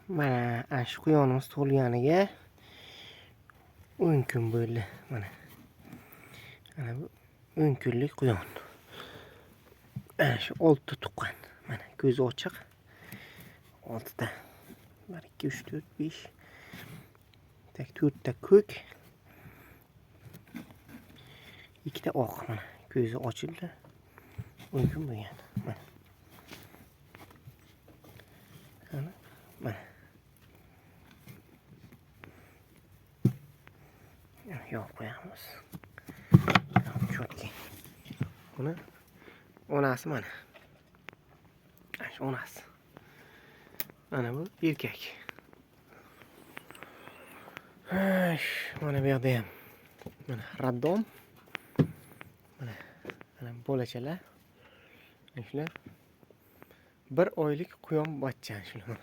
Mana shu quyonimiz tug'ilganiga 10 kun bo'ldi. Mana bu 10 kunlik quyon. Mana shu 6 tuqqan. Mana ko'zi ochiq. 6 ta. 1 2 3 4 5 tak 4 ta ko'k. 2 ta oq. Mana ko'zi ochildi. 10 kun bo'lgan. Mana. Mana. Yo'q qo'yamiz. Cho'tki. Buni onasi mana. Shu onasi. Mana bu erkak. Mana bu yerda ham. Mana raddom. Mana bolachalar. Shular 1 oylik quyon bachchan shular.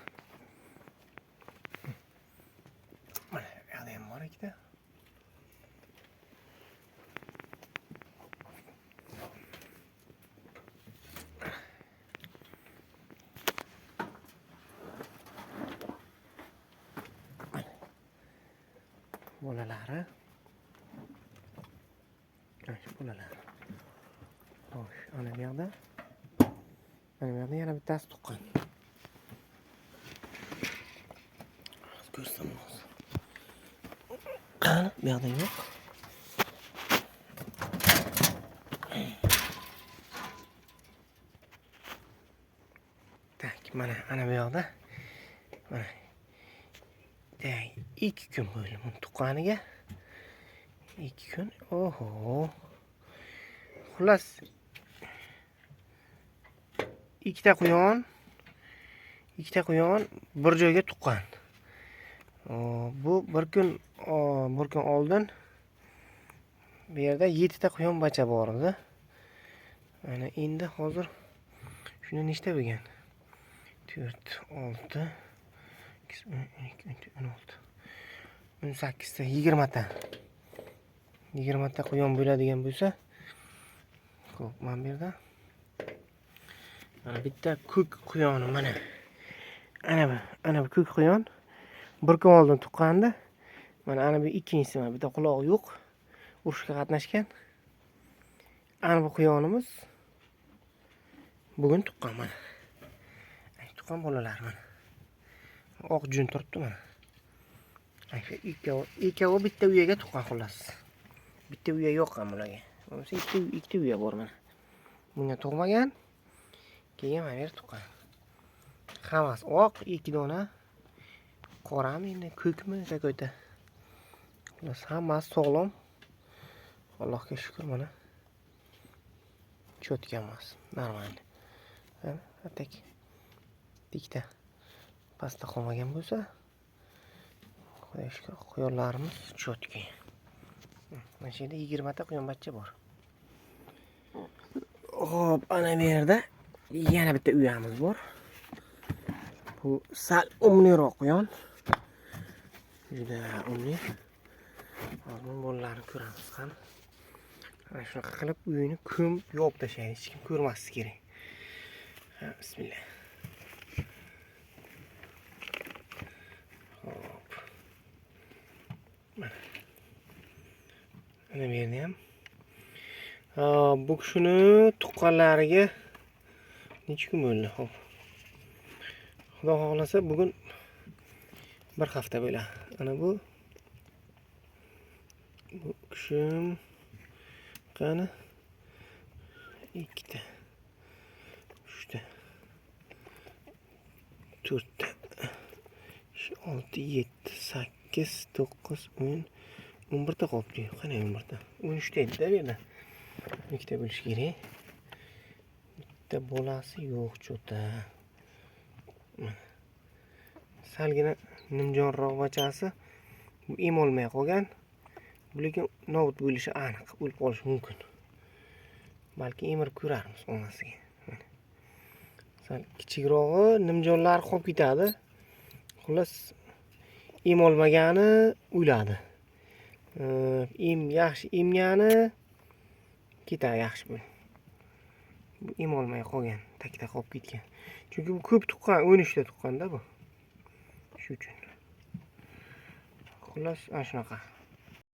Mana bu yerda ham bor ikkita. Bolalari. Shu bolalari. Xo'sh, ana bu yerda. Mana bu yerda yana bittasi tuqqan. Ko'rsam hozir. Qani, bu yerda yo'q. Tak, ana bu yerda. Mana 2 kun bo'ldi buni tuqqaniga. 2 kun. Oho. Xullas 2 ta quyon bir joyga tuqqan. Bu bir kun oldin bu yerda 7 ta quyon bacha bor edi. Mana endi hozir shuni nechta bo'lgan? 4 6 12 16 18 ta 20 ta. 20 ta quyon bo'ladigan bo'lsa, xo'p, mana bu yerda mana bitta ko'k quyonim mana. Ana bu ko'k quyon bir kun oldin tuqqandi. Mana bu ikkinchisi, mana bitta qulog'i yo'q. Urushga qatnashgan. Ana bu quyonimiz bugun tuqqan mana. Tuqqan bolalar mana. Oq jun turibdi mana. Ikkovi bitta uyaga tuqqan xullas. Bitta uya yo'q ham ularga. Bo'lmasa ikkita uya bor mana. Bunga tug'magan. Keyin mana yer tuqqan. Hammasi oq, 2 dona. Qorami, endi ko'kmi, какой-то. Xullas hammasi sog'lom. Allohga shukr mana. Cho'tkanmas, normal. Atak. Ikkita pastda qolmagan bo'lsa, Xudoga shukr, quyonlarimiz cho'tki. Mana shu yerda 20 ta quyon bachcha bor. Xo'p, ana bu yerda yana bitta uyamiz bor. Bu sal umliroq quyon. Juda umli. Hozir bolalarini ko'ramiz ham. Mana shunaqa qilib uyini ko'mib yopib tashlaydi, hech kim ko'rmasligi kerak. Bismillah. Hop. Mana bu yerda ham. Bu kishini tuqqanlariga necha kun bo'ldi? Hop. Xudo xohlasa bugun 1 hafta bo'ladi. Ana bu kishim qani 2 ta 3 ta 4 ta 6 7 8 9 10 11 ta qolibdi. Qani 11 ta? 13 ta edi-da bu yerda. 2 ta bo'lishi kerak. Bitta bolasi yo'q cho'ta. Salgina nimjonroq bachasi bu em olmay qolgan. Lekin nobud bo'lishi aniq, o'lib qolishi mumkin. Balki emirib ko'rarmiz onasiga. Sal kichikrog'i nimjonlar qolib ketadi. Xullas em olmagani o'ladi. Yaxshi emgani ketadi yaxshi bo'lib. Bu em olmay qolgan, takda qolib ketgan. Chunki bu ko'p tuqqan, 13 ta tuqqanda bu. uchun. Xullas, ana shunaqa.